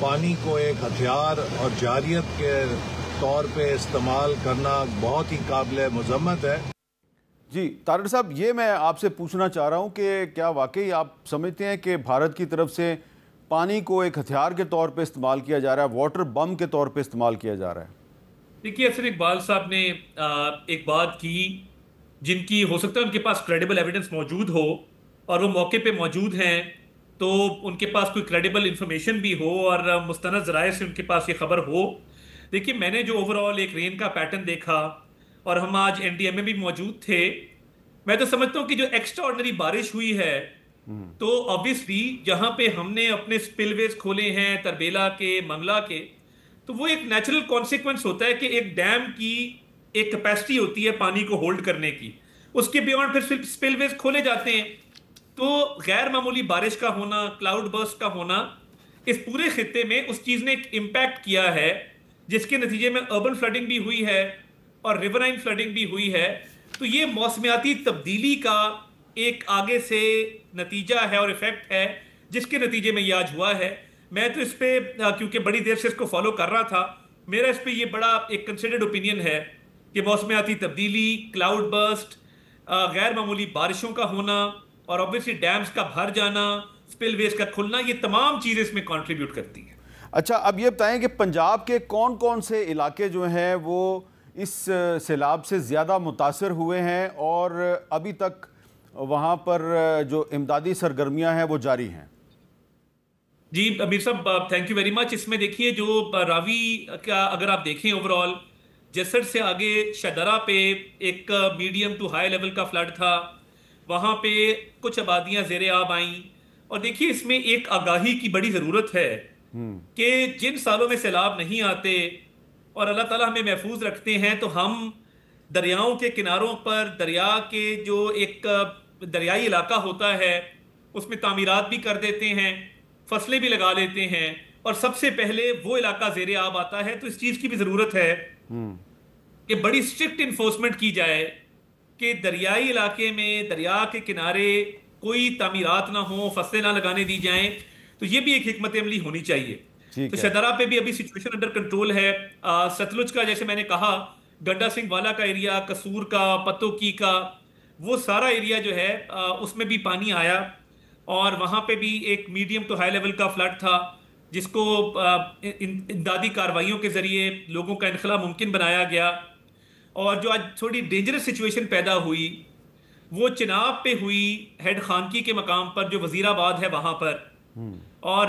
پانی کو ایک ہتھیار اور جارحیت کے طور پہ استعمال کرنا بہت ہی قابل مذمت ہے۔ جی طارق صاحب، یہ میں آپ سے پوچھنا چاہ رہا ہوں کہ کیا واقعی آپ سمجھتے ہیں کہ بھارت کی طرف سے پانی کو ایک ہتھیار کے طور پہ استعمال کیا جا رہا ہے، واٹر بم کے طور پہ استعمال کیا جا رہا ہے؟ دیکھیے اسد اقبال صاحب نے ایک بات کی جن کی ہو سکتا ہے ان کے پاس کریڈیبل ایویڈنس موجود ہو اور وہ موقع پہ موجود ہیں، تو ان کے پاس کوئی کریڈیبل انفارمیشن بھی ہو اور مستند ذرائع سے ان کے پاس یہ خبر ہو۔ دیکھیے میں نے جو اوورآل ایک رین کا پیٹرن دیکھا اور ہم آج این ڈی ایم میں بھی موجود تھے، میں تو سمجھتا ہوں کہ جو ایکسٹرا آرڈنری بارش ہوئی ہے تو obviously جہاں پہ ہم نے اپنے سپل ویز کھولے ہیں تربیلا کے، منگلا کے، تو وہ ایک نیچرل کانسیکوینس ہوتا ہے کہ ایک ڈیم کی ایک کیپیسٹی ہوتی ہے پانی کو ہولڈ کرنے کی، اس کے بیونڈ پھر سپل ویز کھولے جاتے ہیں۔ تو غیر معمولی بارش کا ہونا، کلاؤڈ برسٹ کا ہونا، اس پورے خطے میں اس چیز نے ایک امپیکٹ کیا ہے جس کے نتیجے میں اربن فلڈنگ بھی ہوئی ہے اور ریورائن فلڈنگ بھی ہوئی ہے۔ تو یہ موسمیاتی تبدیلی کا ایک آگے سے نتیجہ ہے اور ایفیکٹ ہے جس کے نتیجے میں یہ آج ہوا ہے۔ میں تو اس پہ کیونکہ بڑی دیر سے اس کو فالو کر رہا تھا، میرا اس پہ یہ بڑا ایک کنسیڈرڈ اوپینین ہے کہ موسمیاتی تبدیلی، کلاؤڈ برسٹ، غیر معمولی بارشوں کا ہونا اور obviously ڈیمز کا بھر جانا، سپل ویز کا کھلنا، یہ تمام چیزیں اس میں کنٹریبیوٹ کرتی ہیں۔ اچھا اب یہ بتائیں کہ پنجاب کے کون کون سے علاقے جو ہیں وہ اس سیلاب سے زیادہ متاثر ہوئے ہیں اور ابھی تک وہاں پر جو امدادی سرگرمیاں ہیں وہ جاری ہیں؟ جی امیر صاحب تھینک یو ویری مچ۔ اس میں دیکھیے جو راوی کا اگر آپ دیکھیں اوورآل، جسر سے آگے شدرہ پہ ایک میڈیم ٹو ہائی لیول کا فلڈ تھا، وہاں پہ کچھ آبادیاں زیر آب آئیں، اور دیکھیے اس میں ایک آگاہی کی بڑی ضرورت ہے کہ جن سالوں میں سیلاب نہیں آتے اور اللہ تعالیٰ ہمیں محفوظ رکھتے ہیں تو ہم دریاؤں کے کناروں پر، دریا کے جو ایک دریائی علاقہ ہوتا ہے اس میں تعمیرات بھی کر دیتے ہیں، فصلیں بھی لگا لیتے ہیں، اور سب سے پہلے وہ علاقہ زیر آب آتا ہے۔ تو اس چیز کی بھی ضرورت ہے کہ بڑی اسٹرکٹ انفورسمنٹ کی جائے کہ دریائی علاقے میں، دریا کے کنارے کوئی تعمیرات نہ ہوں، فصلیں نہ لگانے دی جائیں۔ تو یہ بھی ایک حکمت عملی ہونی چاہیے۔ تو شدرہ پہ بھی ابھی سچویشن انڈر کنٹرول ہے۔ ستلج کا جیسے میں نے کہا، گنڈا سنگھ والا کا ایریا، قصور کا، پتوکی کا، وہ سارا ایریا جو ہے اس میں بھی پانی آیا، اور وہاں پہ بھی ایک میڈیم ٹو ہائی لیول کا فلڈ تھا جس کو امدادی کارروائیوں کے ذریعے لوگوں کا انخلا ممکن بنایا گیا۔ اور جو آج تھوڑی ڈینجرس سچویشن پیدا ہوئی وہ چناب پہ ہوئی، ہیڈ خانکی کے مقام پر جو وزیر آباد ہے وہاں پر، اور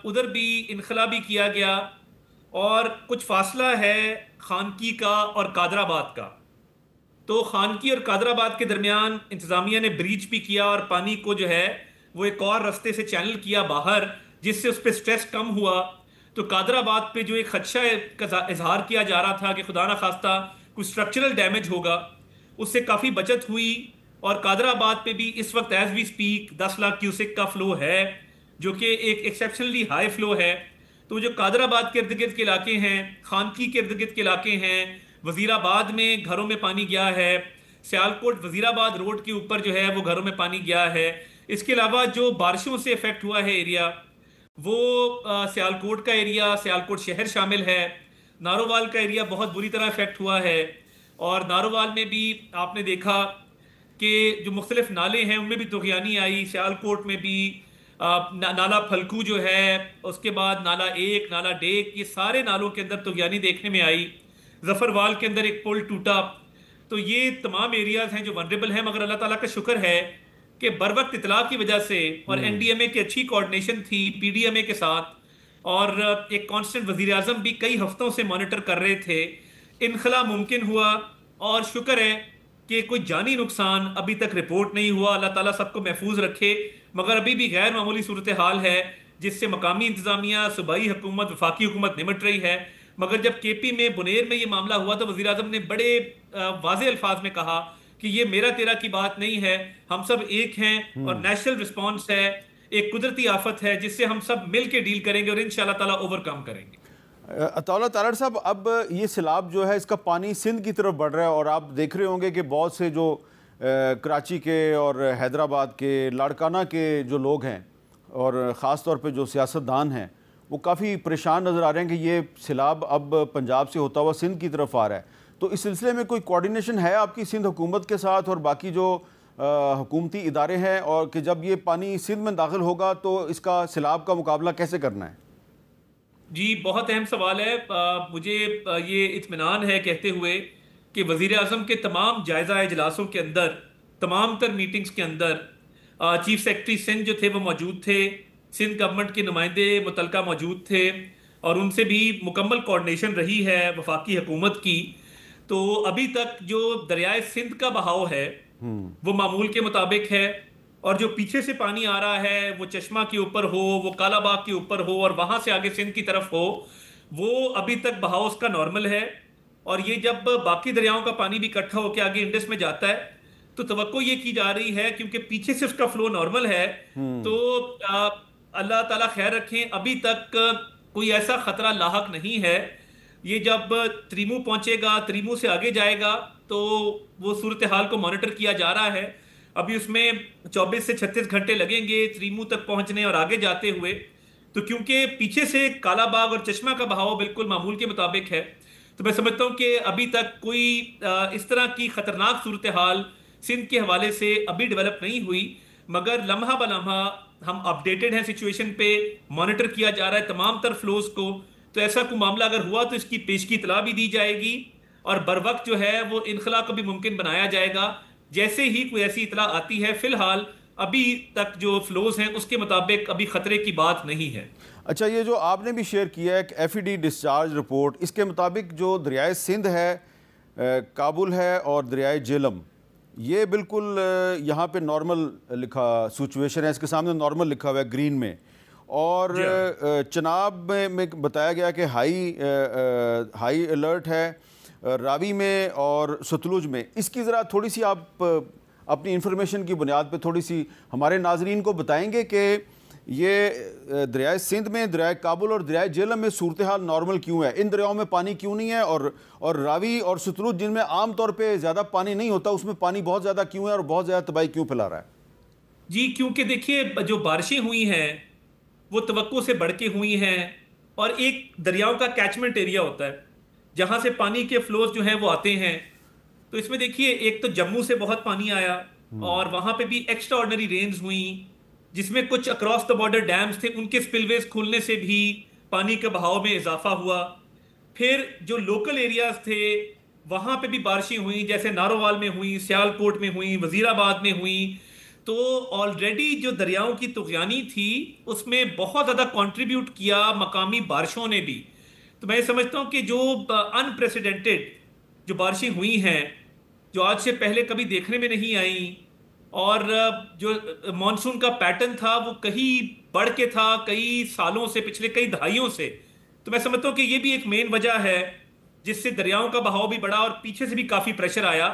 ادھر بھی انخلا بھی کیا گیا، اور کچھ فاصلہ ہے خانکی کا اور قادر آباد کا۔ تو خانکی اور قادر آباد کے درمیان انتظامیہ نے بریچ بھی کیا اور پانی کو جو ہے وہ ایک اور رستے سے چینل کیا باہر، جس سے اس پہ سٹریس کم ہوا۔ تو قادر آباد پہ جو ایک خدشہ کا اظہار کیا جا رہا تھا کہ خدا نخواستہ کوئی سٹرکچرل ڈیمیج ہوگا، اس سے کافی بچت ہوئی۔ اور قادر آباد پہ بھی اس وقت as we speak 10 lakh cusec کا فلو ہے، جو کہ ایک ایکسیپشنلی ہائی فلو ہے۔ تو جو قادر آباد کے ارد گرد کے علاقے ہیں، خانکی کے ارد گرد کے علاقے ہیں، وزیر آباد میں گھروں میں پانی گیا ہے، سیالکوٹ وزیر آباد روڈ کے اوپر جو ہے وہ گھروں میں پانی گیا ہے۔ اس کے علاوہ جو بارشوں سے افیکٹ ہوا ہے ایریا، وہ سیالکوٹ کا ایریا، سیالکوٹ شہر شامل ہے، نارووال کا ایریا بہت بری طرح افیکٹ ہوا ہے، اور نارووال میں بھی آپ نے دیکھا کہ جو مختلف نالے ہیں ان میں بھی طغیانی آئی۔ سیالکوٹ میں بھی نالا پھلکو جو ہے، اس کے بعد نالا ایک، نالا ڈیک، یہ سارے نالوں کے اندر طغیانی دیکھنے میں آئی۔ ظفروال کے اندر ایک پل ٹوٹا۔ تو یہ تمام ایریاز ہیں جو ونریبل ہیں، مگر اللہ تعالیٰ کا شکر ہے کہ بر وقت اطلاع کی وجہ سے، اور این ڈی ایم اے کی اچھی کوارڈینیشن تھی پی ڈی ایم اے کے ساتھ، اور ایک کانسٹنٹ وزیر اعظم بھی کئی ہفتوں سے مانیٹر کر رہے تھے، انخلا ممکن ہوا۔ اور شکر ہے کہ کوئی جانی نقصان ابھی تک رپورٹ نہیں ہوا، اللہ تعالیٰ سب کو محفوظ رکھے۔ مگر ابھی بھی غیر معمولی صورتحال ہے جس سے مقامی انتظامیہ، صوبائی حکومت، وفاقی حکومت نمٹ رہی ہے۔ مگر جب کے پی میں بنیر میں یہ معاملہ ہوا تو وزیر اعظم نے بڑے واضح الفاظ میں کہا کہ یہ میرا تیرا کی بات نہیں ہے، ہم سب ایک ہیں، اور نیشنل رسپانس ہے، ایک قدرتی آفت ہے جس سے ہم سب مل کے ڈیل کریں گے اور انشاءاللہ تعالیٰ اوور کم کریں گے۔ اطاولہ طارق صاحب، اب یہ سیلاب جو ہے اس کا پانی سندھ کی طرف بڑھ رہا ہے، اور آپ دیکھ رہے ہوں گے کہ بہت سے جو کراچی کے اور حیدرآباد کے، لاڑکانہ کے جو لوگ ہیں، اور خاص طور پہ جو سیاستدان ہیں، وہ کافی پریشان نظر آ رہے ہیں کہ یہ سیلاب اب پنجاب سے ہوتا ہوا سندھ کی طرف آ رہا ہے. تو اس سلسلے میں کوئی کوارڈینیشن ہے آپ کی سندھ حکومت کے ساتھ اور باقی جو حکومتی ادارے ہیں, اور کہ جب یہ پانی سندھ میں داخل ہوگا تو اس کا سیلاب کا مقابلہ کیسے کرنا ہے؟ جی بہت اہم سوال ہے. مجھے یہ اطمینان ہے کہتے ہوئے کہ وزیر اعظم کے تمام جائزہ اجلاسوں کے اندر, تمام تر میٹنگز کے اندر چیف سیکرٹری سندھ جو تھے وہ موجود تھے, سندھ گورنمنٹ کے نمائندے متعلقہ موجود تھے, اور ان سے بھی مکمل کوارڈینیشن رہی ہے وفاقی حکومت کی. تو ابھی تک جو دریائے سندھ کا بہاؤ ہے وہ معمول کے مطابق ہے, اور جو پیچھے سے پانی آ رہا ہے وہ چشمہ کے اوپر ہو, وہ کالا باغ کے اوپر ہو, اور وہاں سے آگے سندھ کی طرف ہو, وہ ابھی تک بہاؤ اس کا نارمل ہے. اور یہ جب باقی دریاؤں کا پانی بھی اکٹھا ہو کے آگے انڈس میں جاتا ہے تو توقع یہ کی جا رہی ہے, کیونکہ پیچھے سے اس کا فلو نارمل ہے, تو اللہ تعالیٰ خیر رکھیں, ابھی تک کوئی ایسا خطرہ لاحق نہیں ہے. یہ جب تریمو پہنچے گا, تریمو سے آگے جائے گا, تو وہ صورتحال کو مانیٹر کیا جا رہا ہے. ابھی اس میں 24 سے 36 گھنٹے لگیں گے تریمو تک پہنچنے اور آگے جاتے ہوئے. تو کیونکہ پیچھے سے کالا باغ اور چشمہ کا بہاؤ بالکل معمول کے مطابق ہے, تو میں سمجھتا ہوں کہ ابھی تک کوئی اس طرح کی خطرناک صورتحال سندھ کے حوالے سے ابھی ڈیولپ نہیں ہوئی. مگر لمحہ بلمحہ ہم اپڈیٹڈ ہیں سچویشن پہ, مانیٹر کیا جا رہا ہے تمام تر فلوز کو. تو ایسا کوئی معاملہ اگر ہوا تو اس کی پیشگی اطلاع بھی دی جائے گی, اور بر وقت جو ہے وہ انخلاء کو بھی ممکن بنایا جائے گا جیسے ہی کوئی ایسی اطلاع آتی ہے. فی الحال ابھی تک جو فلوز ہیں اس کے مطابق ابھی خطرے کی بات نہیں ہے. اچھا, یہ جو آپ نے بھی شیئر کیا ہے ایک F E D discharge report, اس کے مطابق جو دریائے سندھ ہے, کابل ہے اور دریائے جہلم, یہ بالکل یہاں پہ نارمل لکھا سچویشن ہے, اس کے سامنے نارمل لکھا ہوا ہے گرین میں. اور چناب میں بتایا گیا کہ ہائی الرٹ ہے راوی میں اور ستلج میں. اس کی ذرا تھوڑی سی آپ اپنی انفارمیشن کی بنیاد پہ تھوڑی سی ہمارے ناظرین کو بتائیں گے کہ یہ دریائے سندھ میں, دریائے کابل اور دریائے جہلم میں صورتحال نارمل کیوں ہے, ان دریاؤں میں پانی کیوں نہیں ہے, اور راوی اور ستلج جن میں عام طور پہ زیادہ پانی نہیں ہوتا اس میں پانی بہت زیادہ کیوں ہے اور بہت زیادہ تباہی کیوں پھیلا رہا ہے؟ جی کیونکہ دیکھیے جو بارشیں ہوئی ہیں وہ توقع سے بڑھ کے ہوئی ہیں, اور ایک دریاؤں کا کیچمنٹ ایریا ہوتا ہے جہاں سے پانی کے فلوز جو ہیں وہ آتے ہیں. تو اس میں دیکھیے ایک تو جموں سے بہت پانی آیا, اور وہاں پہ بھی ایکسٹرا آرڈنری رینز ہوئیں, جس میں کچھ اکراس دا بارڈر ڈیمز تھے, ان کے سپل ویز کھلنے سے بھی پانی کے بہاؤ میں اضافہ ہوا. پھر جو لوکل ایریاز تھے وہاں پہ بھی بارشیں ہوئیں, جیسے نارووال میں ہوئیں, سیالکوٹ میں ہوئیں, وزیر آباد میں ہوئیں. تو آلریڈی جو دریاؤں کی طغیانی تھی اس میں بہت زیادہ کنٹریبیوٹ کیا مقامی بارشوں نے بھی. تو میں سمجھتا ہوں کہ جو انپریسیڈنٹڈ جو بارشیں ہوئی ہیں, جو آج سے پہلے کبھی دیکھنے میں نہیں آئیں, اور جو مانسون کا پیٹرن تھا وہ کہیں بڑھ کے تھا کئی سالوں سے, پچھلے کئی دہائیوں سے. تو میں سمجھتا ہوں کہ یہ بھی ایک مین وجہ ہے جس سے دریاؤں کا بہاؤ بھی بڑھا اور پیچھے سے بھی کافی پریشر آیا.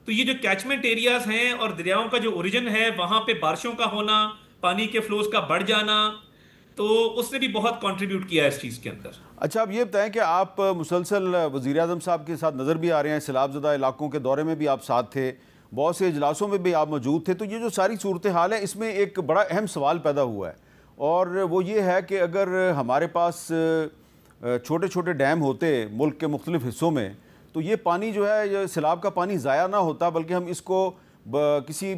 تو یہ جو کیچمنٹ ایریاز ہیں اور دریاؤں کا جو اوریجن ہے وہاں پہ بارشوں کا ہونا, پانی کے فلوز کا بڑھ جانا, تو اس نے بھی بہت کنٹریبیوٹ کیا ہے اس چیز کے اندر. اچھا, اب یہ بتائیں کہ آپ مسلسل وزیر اعظم صاحب کے ساتھ نظر بھی آ رہے ہیں, سیلاب زدہ علاقوں کے دورے میں بھی آپ ساتھ تھے, بہت سے اجلاسوں میں بھی آپ موجود تھے. تو یہ جو ساری صورتحال ہے اس میں ایک بڑا اہم سوال پیدا ہوا ہے, اور وہ یہ ہے کہ اگر ہمارے پاس چھوٹے چھوٹے ڈیم ہوتے ملک کے مختلف حصوں میں تو یہ پانی جو ہے, یہ سیلاب کا پانی ضائع نہ ہوتا, بلکہ ہم اس کو کسی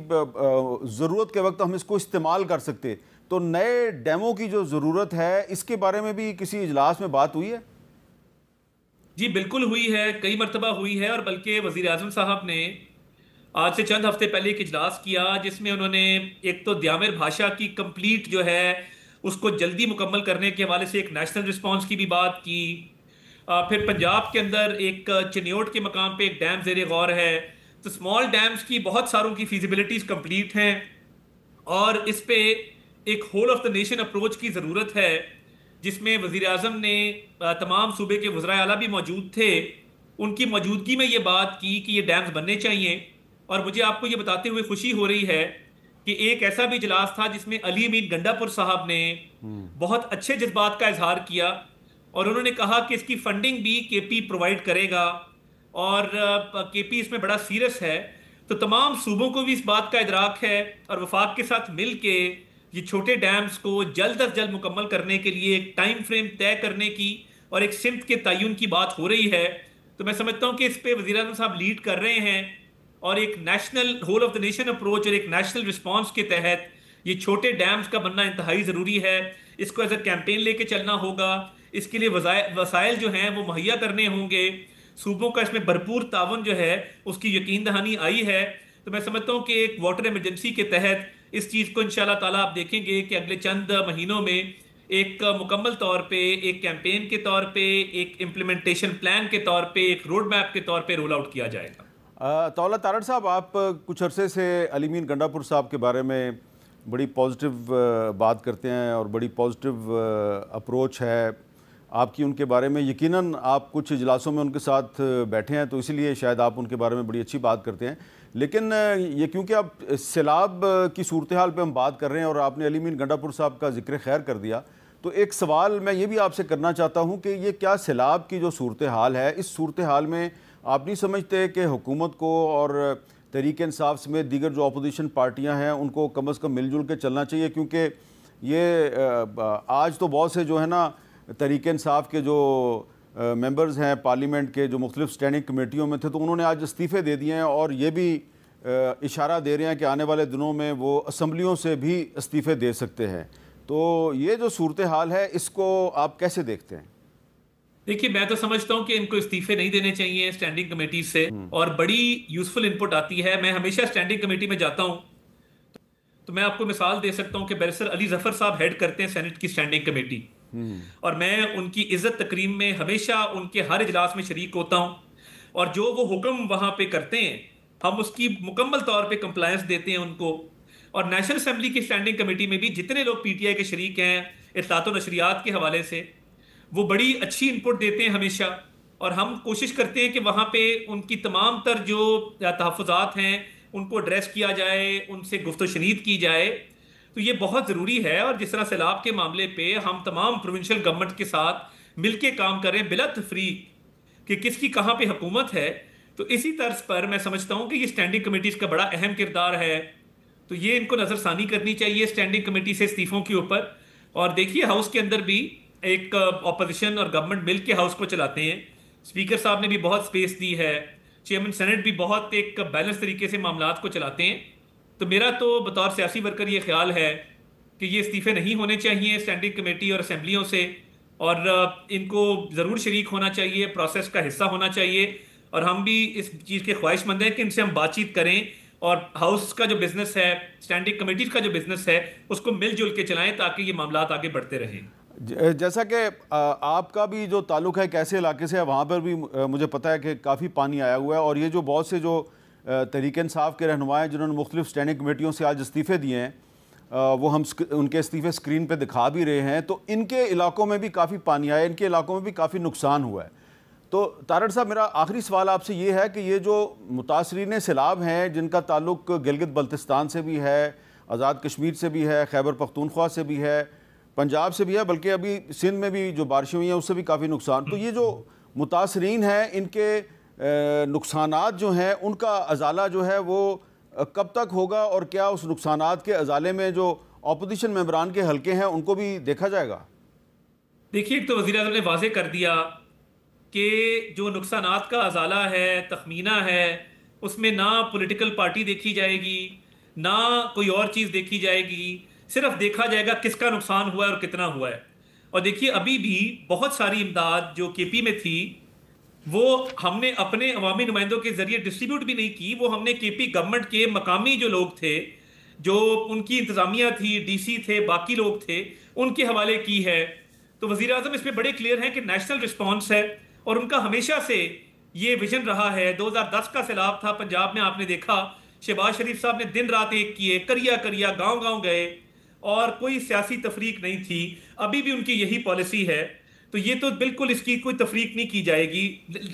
ضرورت کے وقت ہم اس کو استعمال کر سکتے. تو نئے ڈیموں کی جو ضرورت ہے اس کے بارے میں بھی کسی اجلاس میں بات ہوئی ہے؟ جی بالکل ہوئی ہے, کئی مرتبہ ہوئی ہے, اور بلکہ وزیر اعظم صاحب نے آج سے چند ہفتے پہلے ایک اجلاس کیا جس میں انہوں نے ایک تو دیامر بھاشا کی کمپلیٹ جو ہے اس کو جلدی مکمل کرنے کے حوالے سے ایک نیشنل رسپانس کی بھی بات کی. پھر پنجاب کے اندر ایک چنیوٹ کے مقام پہ ایک ڈیم زیر غور ہے. تو اسمال ڈیمز کی بہت ساروں کی فیزیبلٹیز کمپلیٹ ہیں, اور اس پہ ایک whole of the nation approach کی ضرورت ہے جس میں وزیر اعظم نے تمام صوبے کے وزرائے اعلیٰ بھی موجود تھے. ان کی موجودگی میں یہ بات کی کہ یہ ڈیمز بننے چاہیے. اور مجھے آپ کو یہ بتاتے ہوئے خوشی ہو رہی ہے کہ ایک ایسا بھی اجلاس تھا جس میں علی امین گنڈا پور صاحب نے بہت اچھے جذبات کا اظہار کیا, اور انہوں نے کہا کہ اس کی فنڈنگ بھی کے پی پرووائڈ کرے گا, اور کے پی اس میں بڑا سیریس ہے. تو تمام صوبوں کو بھی اس بات کا ادراک ہے, اور وفاق کے ساتھ مل کے یہ چھوٹے ڈیمز کو جلد از جلد مکمل کرنے کے لیے ایک ٹائم فریم طے کرنے کی اور ایک سمت کے تعین کی بات ہو رہی ہے، تو میں سمجھتا ہوں کہ اس پہ وزیر اعظم صاحب لیڈ کر رہے ہیں، اور ایک national whole of the nation approach اور ایک نیشنل رسپانس کے تحت یہ چھوٹے ڈیمز کا بننا انتہائی ضروری ہے. اس کو ایز اے کیمپین لے کے چلنا ہوگا. اس کے لیے وسائل جو ہیں وہ مہیا کرنے ہوں گے. صوبوں کا اس میں بھرپور تعاون جو ہے اس کی یقین دہانی آئی ہے. تو میں سمجھتا ہوں کہ ایک واٹر ایمرجنسی کے تحت اس چیز کو انشاءاللہ تعالیٰ آپ دیکھیں گے کہ اگلے چند مہینوں میں ایک مکمل طور پہ، ایک کیمپین کے طور پہ، ایک امپلیمنٹیشن پلان کے طور پہ، ایک روڈ میپ کے طور پہ رول آؤٹ کیا جائے گا. طاولہ تارڑ صاحب، آپ کچھ عرصے سے علی مین گنڈا پور صاحب کے بارے میں بڑی پازیٹیو بات کرتے ہیں اور بڑی پازیٹیو اپروچ ہے آپ کی ان کے بارے میں. یقیناً آپ کچھ اجلاسوں میں ان کے ساتھ بیٹھے ہیں تو اسی لیے شاید آپ ان کے بارے میں بڑی اچھی بات کرتے ہیں. لیکن یہ کیونکہ اب سیلاب کی صورتحال پہ ہم بات کر رہے ہیں اور آپ نے علی مین گنڈا پور صاحب کا ذکر خیر کر دیا، تو ایک سوال میں یہ بھی آپ سے کرنا چاہتا ہوں کہ یہ کیا سیلاب کی جو صورتحال ہے، اس صورتحال میں آپ نہیں سمجھتے کہ حکومت کو اور تحریک انصاف سمیت دیگر جو اپوزیشن پارٹیاں ہیں ان کو کم از کم مل جل کے چلنا چاہیے؟ کیونکہ یہ آج تو بہت سے جو ہے نا تحریک انصاف کے جو ممبرز ہیں پارلیمنٹ کے جو مختلف سٹینڈنگ کمیٹیوں میں تھے، تو انہوں نے آج استعفے دے دیے ہیں اور یہ بھی اشارہ دے رہے ہیں کہ آنے والے دنوں میں وہ اسمبلیوں سے بھی استعفے دے سکتے ہیں. تو یہ جو صورتحال ہے اس کو آپ کیسے دیکھتے ہیں؟ دیکھیے، میں تو سمجھتا ہوں کہ ان کو استعفے نہیں دینے چاہیے اسٹینڈنگ کمیٹی سے، اور بڑی یوزفل انپٹ آتی ہے. میں ہمیشہ اسٹینڈنگ کمیٹی میں جاتا ہوں تو میں آپ کو مثال دے سکتا ہوں کہ بیرسٹر علی ظفر صاحب ہیڈ کرتے ہیں سینٹ کی اسٹینڈنگ کمیٹی، اور میں ان کی عزت تکریم میں ہمیشہ ان کے ہر اجلاس میں شریک ہوتا ہوں، اور جو وہ حکم وہاں پہ کرتے ہیں ہم اس کی مکمل طور پہ کمپلائنس دیتے ہیں ان کو. اور نیشنل اسمبلی کی اسٹینڈنگ کمیٹی میں بھی جتنے لوگ پی ٹی آئی کے شریک ہیں اطلاعات و نشریات کے حوالے سے، وہ بڑی اچھی انپٹ دیتے ہیں ہمیشہ، اور ہم کوشش کرتے ہیں کہ وہاں پہ ان کی تمام تر جو تحفظات ہیں ان کو ایڈریس کیا جائے، ان سے گفت و شنید کی جائے. تو یہ بہت ضروری ہے. اور جس طرح سیلاب کے معاملے پہ ہم تمام پروونشل گورنمنٹ کے ساتھ مل کے کام کریں بلا تفریق کہ کس کی کہاں پہ حکومت ہے، تو اسی طرز پر میں سمجھتا ہوں کہ یہ اسٹینڈنگ کمیٹیز کا بڑا اہم کردار ہے. تو یہ ان کو نظر ثانی کرنی چاہیے اسٹینڈنگ کمیٹی سے استعفوں کے اوپر. اور دیکھیے ہاؤس کے اندر بھی ایک اپوزیشن اور گورنمنٹ مل کے ہاؤس کو چلاتے ہیں. اسپیکر صاحب نے بھی بہت سپیس دی ہے، چیئرمین سینٹ بھی بہت ایک بیلنس طریقے سے معاملات کو چلاتے ہیں. تو میرا تو بطور سیاسی ورکر یہ خیال ہے کہ یہ استعفے نہیں ہونے چاہیے اسٹینڈنگ کمیٹی اور اسمبلیوں سے، اور ان کو ضرور شریک ہونا چاہیے، پروسیس کا حصہ ہونا چاہیے. اور ہم بھی اس چیز کے خواہش مند ہیں کہ ان سے ہم بات چیت کریں اور ہاؤس کا جو بزنس ہے، اسٹینڈنگ کمیٹیز کا جو بزنس ہے، اس کو مل جل کے چلائیں تاکہ یہ معاملات آگے بڑھتے رہیں. جیسا کہ آپ کا بھی جو تعلق ہے کیسے علاقے سے ہے، وہاں پر بھی مجھے پتہ ہے کہ کافی پانی آیا ہوا ہے، اور یہ جو بہت سے جو تحریک انصاف کے رہنما ہیں جنہوں نے مختلف اسٹینڈنگ کمیٹیوں سے آج استعفے دیے ہیں، وہ ہم ان کے استعفے اسکرین پہ دکھا بھی رہے ہیں، تو ان کے علاقوں میں بھی کافی پانی آیا ہے، ان کے علاقوں میں بھی کافی نقصان ہوا ہے. تو تارڑ صاحب، میرا آخری سوال آپ سے یہ ہے کہ یہ جو متاثرین سیلاب ہیں جن کا تعلق گلگت بلتستان سے بھی ہے، آزاد کشمیر سے بھی ہے، خیبر پختونخوا سے بھی ہے، پنجاب سے بھی ہے، بلکہ ابھی سندھ میں بھی جو بارشیں ہوئی ہیں اس سے بھی کافی نقصان، تو یہ جو متاثرین ہیں ان کے نقصانات جو ہیں ان کا ازالہ جو ہے وہ کب تک ہوگا، اور کیا اس نقصانات کے ازالے میں جو اپوزیشن ممبران کے حلقے ہیں ان کو بھی دیکھا جائے گا؟ دیکھیے، ایک تو وزیر اعظم نے واضح کر دیا کہ جو نقصانات کا ازالہ ہے، تخمینہ ہے، اس میں نہ پولیٹیکل پارٹی دیکھی جائے گی، نہ کوئی اور چیز دیکھی جائے گی، صرف دیکھا جائے گا کس کا نقصان ہوا ہے اور کتنا ہوا ہے. اور دیکھیے ابھی بھی بہت ساری امداد جو کے پی میں تھی وہ ہم نے اپنے عوامی نمائندوں کے ذریعے ڈسٹریبیوٹ بھی نہیں کی، وہ ہم نے کے پی گورنمنٹ کے مقامی جو لوگ تھے، جو ان کی انتظامیہ تھی، ڈی سی تھے، باقی لوگ تھے، ان کے حوالے کی ہے. تو وزیر اعظم اس پہ بڑے کلیئر ہیں کہ نیشنل رسپانس ہے، اور ان کا ہمیشہ سے یہ ویژن رہا ہے. 2010 کا سیلاب تھا پنجاب میں، آپ نے دیکھا شہباز شریف صاحب نے دن رات ایک کیے، کریا گاؤں گاؤں گئے، اور کوئی سیاسی تفریق نہیں تھی. ابھی بھی ان کی یہی پالیسی ہے. تو یہ تو بالکل اس کی کوئی تفریق نہیں کی جائے گی،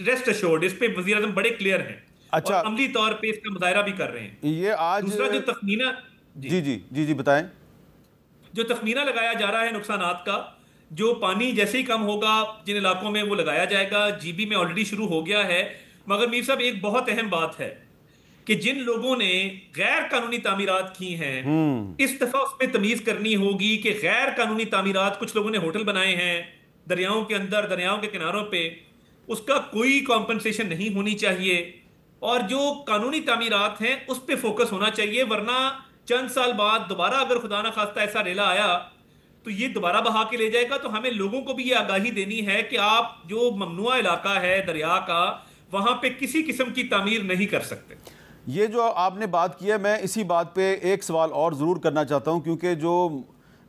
ریسٹ ایشورڈ. اس پہ وزیر اعظم بڑے کلیئر ہیں، اچھا، اور عملی طور پہ اس کا مظاہرہ بھی کر رہے ہیں. یہ آج دوسرا جو تخمینہ جی بتائیں، جو تخمینہ لگایا جا رہا ہے نقصانات کا، جو پانی جیسے ہی کم ہوگا جن علاقوں میں وہ لگایا جائے گا. جی بی میں آلریڈی شروع ہو گیا ہے. مگر میر صاحب ایک بہت اہم بات ہے کہ جن لوگوں نے غیر قانونی تعمیرات کی ہیں اس دفعہ اس میں تمیز کرنی ہوگی کہ غیر قانونی تعمیرات، کچھ لوگوں نے ہوٹل بنائے ہیں دریاؤں کے اندر، دریاؤں کے کناروں پہ، اس کا کوئی کمپنسیشن نہیں ہونی چاہیے، اور جو قانونی تعمیرات ہیں اس پہ فوکس ہونا چاہیے، ورنہ چند سال بعد دوبارہ اگر خدا نہ خواستہ ایسا ریلا آیا تو یہ دوبارہ بہا کے لے جائے گا۔ تو ہمیں لوگوں کو بھی یہ آگاہی دینی ہے کہ آپ جو ممنوعہ علاقہ ہے دریا کا، وہاں پہ کسی قسم کی تعمیر نہیں کر سکتے۔ یہ جو آپ نے بات کی ہے، میں اسی بات پہ ایک سوال اور ضرور کرنا چاہتا ہوں، کیونکہ جو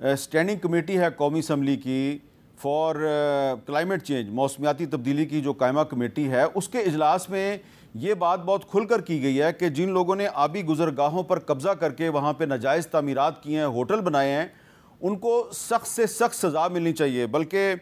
اسٹینڈنگ کمیٹی ہے قومی اسمبلی کی فار کلائمیٹ چینج، موسمیاتی تبدیلی کی جو قائمہ کمیٹی ہے، اس کے اجلاس میں یہ بات بہت کھل کر کی گئی ہے کہ جن لوگوں نے آبی گزرگاہوں پر قبضہ کر کے وہاں پہ ناجائز تعمیرات کی ہیں، ہوٹل بنائے ہیں، ان کو سخت سے سخت سزا ملنی چاہیے۔ بلکہ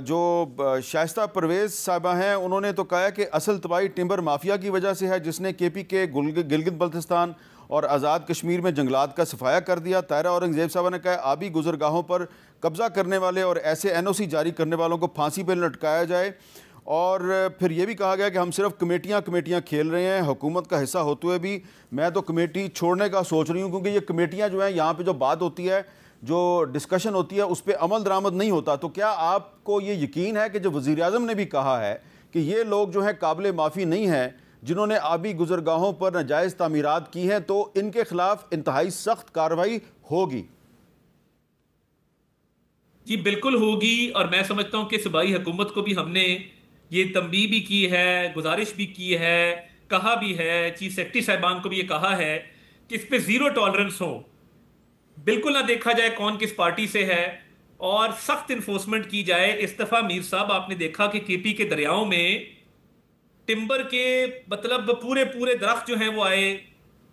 جو شائستہ پرویز صاحبہ ہیں، انہوں نے تو کہا ہے کہ اصل تباہی ٹمبر مافیا کی وجہ سے ہے، جس نے کے پی کے گلگت بلتستان اور آزاد کشمیر میں جنگلات کا صفایا کر دیا۔ طاہرہ اورنگزیب صاحبہ نے کہا آبی گزرگاہوں پر قبضہ کرنے والے اور ایسے این او سی جاری کرنے والوں کو پھانسی پہ لٹکایا جائے، اور پھر یہ بھی کہا گیا کہ ہم صرف کمیٹیاں کھیل رہے ہیں، حکومت کا حصہ ہوتے ہوئے بھی میں تو کمیٹی چھوڑنے کا سوچ رہی ہوں، کیونکہ یہ کمیٹیاں جو ہیں، یہاں پہ جو بات ہوتی ہے، جو ڈسکشن ہوتی ہے، اس پہ عمل درآمد نہیں ہوتا۔ تو کیا آپ کو یہ یقین ہے کہ جو وزیر اعظم نے بھی کہا ہے کہ یہ لوگ جو ہیں قابل معافی نہیں ہیں، جنہوں نے آبی گزرگاہوں پر ناجائز تعمیرات کی ہیں، تو ان کے خلاف انتہائی سخت کارروائی ہوگی؟ جی بالکل ہوگی، اور میں سمجھتا ہوں کہ صوبائی حکومت کو بھی ہم نے یہ تنبیہ بھی کی ہے، گزارش بھی کی ہے، کہا بھی ہے، چیف سیکرٹری صاحبان کو بھی یہ کہا ہے کہ اس پہ زیرو ٹالرنس ہو، بالکل نہ دیکھا جائے کون کس پارٹی سے ہے، اور سخت انفورسمنٹ کی جائے۔ اس دفعہ میر صاحب آپ نے دیکھا کہ کے پی کے دریاؤں میں ٹمبر کے مطلب پورے درخت جو ہیں وہ آئے،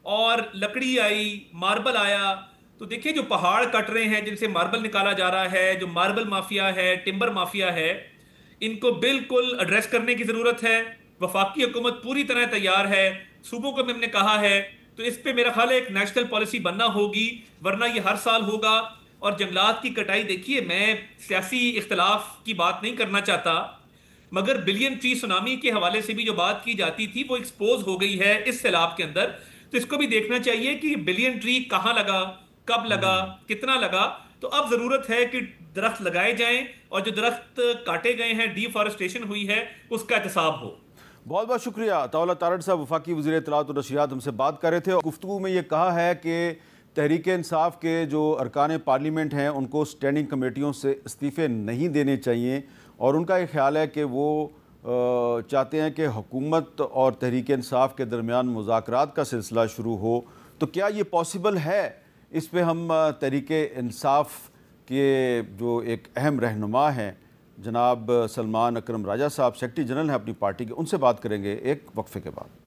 اور لکڑی آئی، ماربل آیا۔ تو دیکھیں جو پہاڑ کٹ رہے ہیں، جن سے ماربل نکالا جا رہا ہے، جو ماربل مافیا ہے، ٹمبر مافیا ہے، ان کو بالکل ایڈریس کرنے کی ضرورت ہے۔ وفاقی حکومت پوری طرح تیار ہے، صوبوں کو بھی ہم نے کہا ہے، تو اس پہ میرا خیال ہے ایک نیشنل پالیسی بننا ہوگی، ورنہ یہ ہر سال ہوگا۔ اور جنگلات کی کٹائی دیکھیے، میں سیاسی اختلاف کی بات نہیں کرنا چاہتا، مگر بلین ٹری سونامی کے حوالے سے بھی جو بات کی جاتی تھی وہ ایکسپوز ہو گئی ہے اس سیلاب کے اندر۔ تو اس کو بھی دیکھنا چاہیے کہ بلین ٹری کہاں لگا، کب لگا، کتنا لگا۔ تو اب ضرورت ہے کہ درخت لگائے جائیں، اور جو درخت کاٹے گئے ہیں، ڈی فارسٹریشن ہوئی ہے، اس کا احتساب ہو۔ بہت بہت شکریہ طاولہ تارڑ صاحب، وفاقی وزیر اطلاعات و نشریات، ہم سے بات کر رہے تھے۔ اور گفتگو میں یہ کہا ہے کہ تحریک انصاف کے جو ارکان پارلیمنٹ ہیں، ان کو اسٹینڈنگ کمیٹیوں سے استعفے نہیں دینے چاہیے، اور ان کا یہ خیال ہے کہ وہ چاہتے ہیں کہ حکومت اور تحریک انصاف کے درمیان مذاکرات کا سلسلہ شروع ہو۔ تو کیا یہ پاسبل ہے؟ اس پہ ہم تحریک انصاف کے جو ایک اہم رہنما ہیں جناب سلمان اکرم راجہ صاحب، سیکرٹری جنرل ہیں اپنی پارٹی کے، ان سے بات کریں گے ایک وقفے کے بعد۔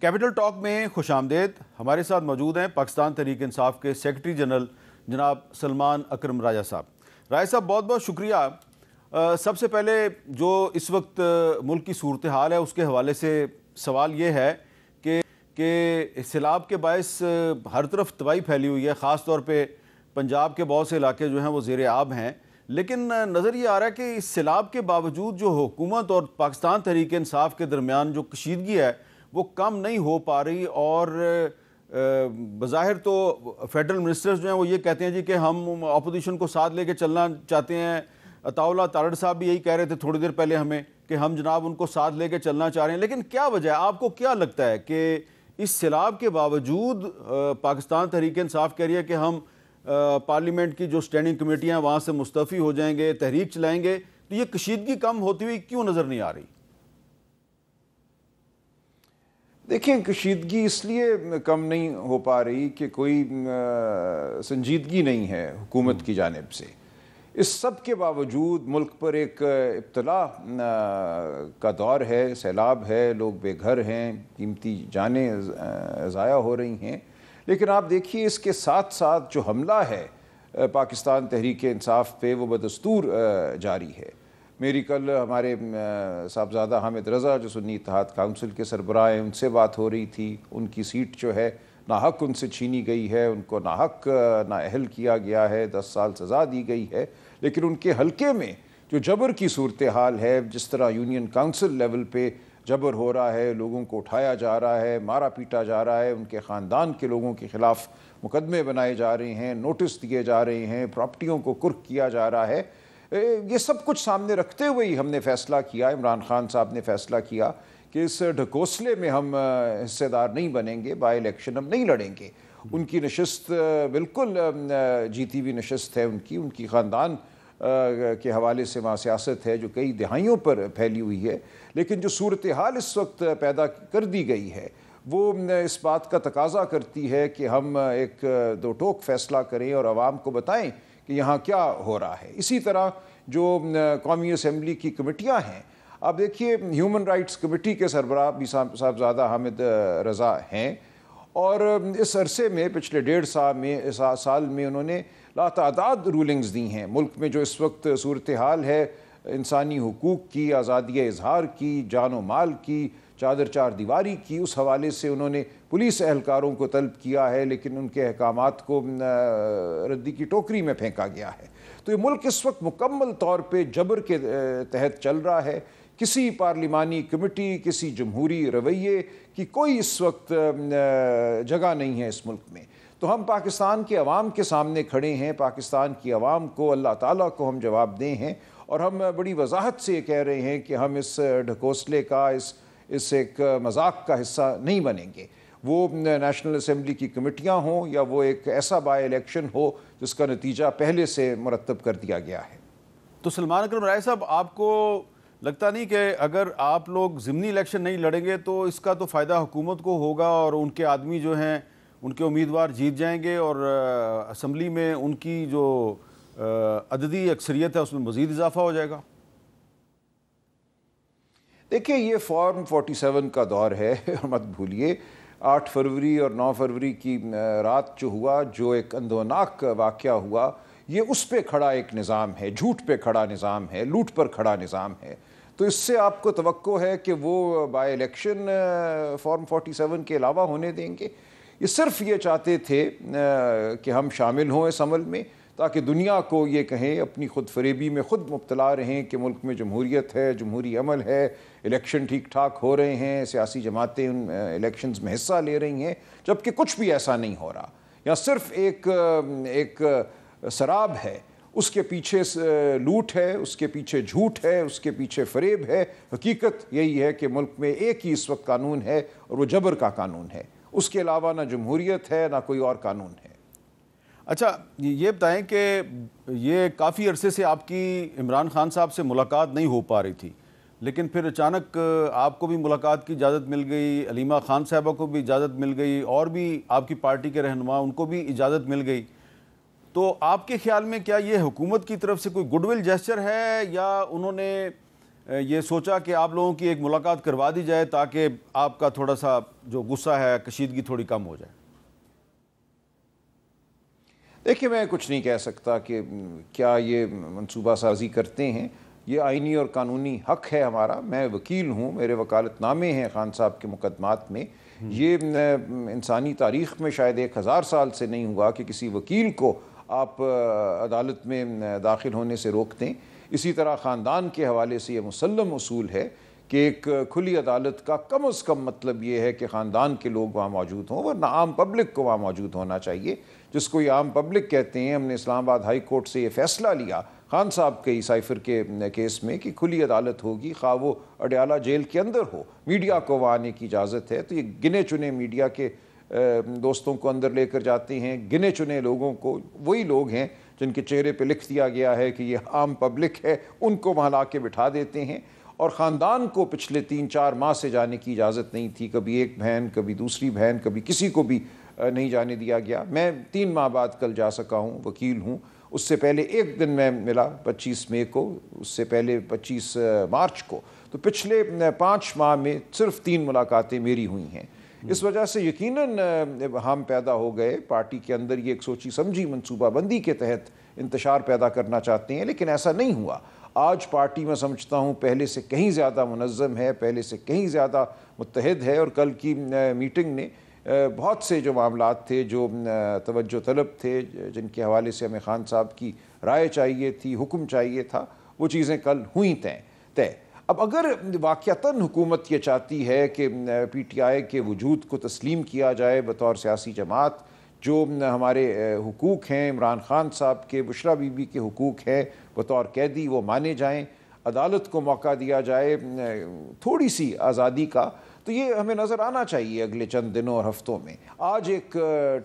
کیپٹل ٹاک میں خوش آمدید۔ ہمارے ساتھ موجود ہیں پاکستان تحریک انصاف کے سیکرٹری جنرل جناب سلمان اکرم راجہ صاحب۔ راجہ صاحب بہت بہت شکریہ۔ سب سے پہلے جو اس وقت ملک کی صورتحال ہے، اس کے حوالے سے سوال یہ ہے کہ سیلاب کے باعث ہر طرف تباہی پھیلی ہوئی ہے، خاص طور پہ پنجاب کے بہت سے علاقے جو ہیں وہ زیر آب ہیں، لیکن نظر یہ آ رہا ہے کہ اس سیلاب کے باوجود جو حکومت اور پاکستان تحریک انصاف کے درمیان جو کشیدگی ہے وہ کم نہیں ہو پا رہی، اور بظاہر تو فیڈرل منسٹرز جو ہیں وہ یہ کہتے ہیں جی کہ ہم اپوزیشن کو ساتھ لے کے چلنا چاہتے ہیں۔ طاولہ تارڑ صاحب بھی یہی کہہ رہے تھے تھوڑی دیر پہلے ہمیں کہ ہم جناب ان کو ساتھ لے کے چلنا چاہ رہے ہیں، لیکن کیا وجہ ہے؟ آپ کو کیا لگتا ہے کہ اس سیلاب کے باوجود پاکستان تحریک انصاف کہہ رہی ہے کہ ہم پارلیمنٹ کی جو اسٹینڈنگ کمیٹیاں وہاں سے مستعفی ہو جائیں گے، تحریک چلائیں گے، تو یہ کشیدگی کم ہوتی ہوئی کیوں نظر نہیں آ رہی؟ دیکھیں، کشیدگی اس لیے کم نہیں ہو پا رہی کہ کوئی سنجیدگی نہیں ہے حکومت کی جانب سے۔ اس سب کے باوجود ملک پر ایک ابتلا کا دور ہے، سیلاب ہے، لوگ بے گھر ہیں، قیمتی جانیں ضائع ہو رہی ہیں، لیکن آپ دیکھیے اس کے ساتھ ساتھ جو حملہ ہے پاکستان تحریک انصاف پہ وہ بدستور جاری ہے۔ میری کل ہمارے صاحبزادہ حامد رضا جو سنی اتحاد کونسل کے سربراہ ہیں، ان سے بات ہو رہی تھی۔ ان کی سیٹ جو ہے ناحق ان سے چھینی گئی ہے، ان کو ناحق نااہل کیا گیا ہے، 10 سال سزا دی گئی ہے، لیکن ان کے حلقے میں جو جبر کی صورتحال ہے، جس طرح یونین کونسل لیول پہ جبر ہو رہا ہے، لوگوں کو اٹھایا جا رہا ہے، مارا پیٹا جا رہا ہے، ان کے خاندان کے لوگوں کے خلاف مقدمے بنائے جا رہے ہیں، نوٹس دیے جا رہے ہیں، پراپرٹیوں کو کرک کیا جا رہا ہے، یہ سب کچھ سامنے رکھتے ہوئے ہی ہم نے فیصلہ کیا، عمران خان صاحب نے فیصلہ کیا کہ اس ڈھکوسلے میں ہم حصے دار نہیں بنیں گے، بائی الیکشن ہم نہیں لڑیں گے۔ ان کی نشست بالکل جیتی ہوئی نشست ہے، ان کی خاندان کے حوالے سے وہاں سیاست ہے جو کئی دہائیوں پر پھیلی ہوئی ہے، لیکن جو صورتحال اس وقت پیدا کر دی گئی ہے وہ اس بات کا تقاضا کرتی ہے کہ ہم ایک دو ٹوک فیصلہ کریں اور عوام کو بتائیں کہ یہاں کیا ہو رہا ہے۔ اسی طرح جو قومی اسمبلی کی کمیٹیاں ہیں، آپ دیکھیے ہیومن رائٹس کمیٹی کے سربراہ بھی صاحبزادہ حامد رضا ہیں، اور اس عرصے میں پچھلے 1.5 سال میں انہوں نے لاتعداد رولنگز دی ہیں۔ ملک میں جو اس وقت صورتحال ہے انسانی حقوق کی، آزادی اظہار کی، جان و مال کی، چادر چار دیواری کی، اس حوالے سے انہوں نے پولیس اہلکاروں کو طلب کیا ہے، لیکن ان کے احکامات کو ردی کی ٹوکری میں پھینکا گیا ہے۔ تو یہ ملک اس وقت مکمل طور پہ جبر کے تحت چل رہا ہے، کسی پارلیمانی کمیٹی، کسی جمہوری رویے کی کوئی اس وقت جگہ نہیں ہے اس ملک میں۔ تو ہم پاکستان کے عوام کے سامنے کھڑے ہیں، پاکستان کی عوام کو، اللہ تعالیٰ کو ہم جواب دیں ہیں، اور ہم بڑی وضاحت سے یہ کہہ رہے ہیں کہ ہم اس ڈھکوسلے کا، اس ایک مذاق کا حصہ نہیں بنیں گے۔ وہ نیشنل اسمبلی کی کمیٹیاں ہوں یا وہ ایک ایسا بائی الیکشن ہو جس کا نتیجہ پہلے سے مرتب کر دیا گیا ہے۔ تو سلمان اکرم رائے صاحب، آپ کو لگتا نہیں کہ اگر آپ لوگ ضمنی الیکشن نہیں لڑیں گے تو اس کا تو فائدہ حکومت کو ہوگا، اور ان کے آدمی جو ہیں ان کے امیدوار جیت جائیں گے، اور اسمبلی میں ان کی جو عددی اکثریت ہے اس میں مزید اضافہ ہو جائے گا؟ دیکھیں، یہ فارم 47 کا دور ہے، مت بھولیے 8 فروری اور 9 فروری کی رات جو ہوا، جو ایک اندوناک واقعہ ہوا، یہ اس پہ کھڑا ایک نظام ہے، جھوٹ پہ کھڑا نظام ہے، لوٹ پر کھڑا نظام ہے۔ تو اس سے آپ کو توقع ہے کہ وہ بائی الیکشن فارم 47 کے علاوہ ہونے دیں گے؟ یہ صرف یہ چاہتے تھے کہ ہم شامل ہوں اس عمل میں، تاکہ دنیا کو یہ کہیں، اپنی خود فریبی میں خود مبتلا رہیں کہ ملک میں جمہوریت ہے، جمہوری عمل ہے، الیکشن ٹھیک ٹھاک ہو رہے ہیں، سیاسی جماعتیں ان الیکشنز میں حصہ لے رہی ہیں، جبکہ کچھ بھی ایسا نہیں ہو رہا۔ یا صرف ایک سراب ہے، اس کے پیچھے لوٹ ہے، اس کے پیچھے جھوٹ ہے، اس کے پیچھے فریب ہے۔ حقیقت یہی ہے کہ ملک میں ایک ہی اس وقت قانون ہے، اور وہ جبر کا قانون ہے۔ اس کے علاوہ نہ جمہوریت ہے، نہ کوئی اور قانون ہے۔ اچھا، یہ بتائیں کہ یہ کافی عرصے سے آپ کی عمران خان صاحب سے ملاقات نہیں ہو پا رہی تھی، لیکن پھر اچانک آپ کو بھی ملاقات کی اجازت مل گئی، علیمہ خان صاحبہ کو بھی اجازت مل گئی، اور بھی آپ کی پارٹی کے رہنما ان کو بھی اجازت مل گئی۔ تو آپ کے خیال میں کیا یہ حکومت کی طرف سے کوئی گڈ ول جیسچر ہے، یا انہوں نے یہ سوچا کہ آپ لوگوں کی ایک ملاقات کروا دی جائے تاکہ آپ کا تھوڑا سا جو غصہ ہے، کشیدگی تھوڑی کم ہو جائے؟ دیکھیں، میں کچھ نہیں کہہ سکتا کہ کیا یہ منصوبہ سازی کرتے ہیں، یہ آئینی اور قانونی حق ہے ہمارا۔ میں وکیل ہوں، میرے وکالت نامے ہیں خان صاحب کے مقدمات میں۔ یہ انسانی تاریخ میں شاید 1000 سال سے نہیں ہوا کہ کسی وکیل کو آپ عدالت میں داخل ہونے سے روک دیں۔ اسی طرح خاندان کے حوالے سے یہ مسلم اصول ہے کہ ایک کھلی عدالت کا کم از کم مطلب یہ ہے کہ خاندان کے لوگ وہاں موجود ہوں، ورنہ عام پبلک کو وہاں موجود ہونا چاہیے، جس کو یہ عام پبلک کہتے ہیں۔ ہم نے اسلام آباد ہائی کورٹ سے یہ فیصلہ لیا خان صاحب کے سائفر کے کیس میں کہ کھلی عدالت ہوگی، خواہ وہ اڈیالہ جیل کے اندر ہو، میڈیا کو وہاں آنے کی اجازت ہے۔ تو یہ گنے چنے میڈیا کے دوستوں کو اندر لے کر جاتے ہیں، گنے چنے لوگوں کو، وہی لوگ ہیں جن کے چہرے پہ لکھ دیا گیا ہے کہ یہ عام پبلک ہے، ان کو وہاں لا کے بٹھا دیتے ہیں۔ اور خاندان کو پچھلے 3-4 ماہ سے جانے کی اجازت نہیں تھی، کبھی ایک بہن، کبھی دوسری بہن، کبھی کسی کو بھی نہیں جانے دیا گیا۔ میں 3 ماہ بعد کل جا سکا ہوں، وکیل ہوں۔ اس سے پہلے ایک دن میں ملا 25 مئی کو، اس سے پہلے 25 مارچ کو۔ تو پچھلے 5 ماہ میں صرف 3 ملاقاتیں میری ہوئی ہیں۔ اس وجہ سے یقیناً ہم پیدا ہو گئے، پارٹی کے اندر یہ ایک سوچی سمجھی منصوبہ بندی کے تحت انتشار پیدا کرنا چاہتے ہیں، لیکن ایسا نہیں ہوا۔ آج پارٹی میں سمجھتا ہوں پہلے سے کہیں زیادہ منظم ہے، پہلے سے کہیں زیادہ متحد ہے، اور کل کی میٹنگ نے بہت سے جو معاملات تھے، جو توجہ طلب تھے، جن کے حوالے سے ہمیں خان صاحب کی رائے چاہیے تھی، حکم چاہیے تھا، وہ چیزیں کل ہوئیں طے۔ اب اگر واقعتاً حکومت یہ چاہتی ہے کہ پی ٹی آئی کے وجود کو تسلیم کیا جائے بطور سیاسی جماعت، جو ہمارے حقوق ہیں عمران خان صاحب کے، بشرا بی بی کے حقوق ہیں بطور قیدی وہ مانے جائیں، عدالت کو موقع دیا جائے تھوڑی سی آزادی کا، تو یہ ہمیں نظر آنا چاہیے اگلے چند دنوں اور ہفتوں میں۔ آج ایک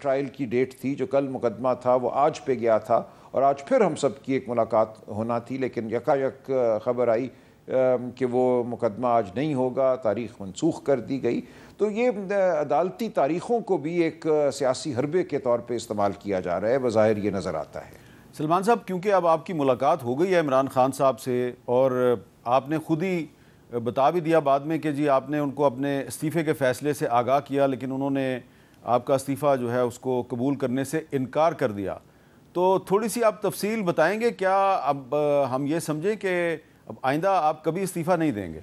ٹرائل کی ڈیٹ تھی، جو کل مقدمہ تھا وہ آج پہ گیا تھا، اور آج پھر ہم سب کی ایک ملاقات ہونا تھی، لیکن یکایک خبر آئی کہ وہ مقدمہ آج نہیں ہوگا، تاریخ منسوخ کر دی گئی۔ تو یہ عدالتی تاریخوں کو بھی ایک سیاسی حربے کے طور پہ استعمال کیا جا رہا ہے، بظاہر یہ نظر آتا ہے۔ سلمان صاحب، کیونکہ اب آپ کی ملاقات ہو گئی ہے عمران خان صاحب سے، اور آپ نے خود ہی بتا بھی دیا بعد میں کہ جی آپ نے ان کو اپنے استعفے کے فیصلے سے آگاہ کیا، لیکن انہوں نے آپ کا استعفیٰ جو ہے اس کو قبول کرنے سے انکار کر دیا، تو تھوڑی سی آپ تفصیل بتائیں گے؟ کیا اب ہم یہ سمجھیں کہ اب آئندہ آپ کبھی استعفیٰ نہیں دیں گے؟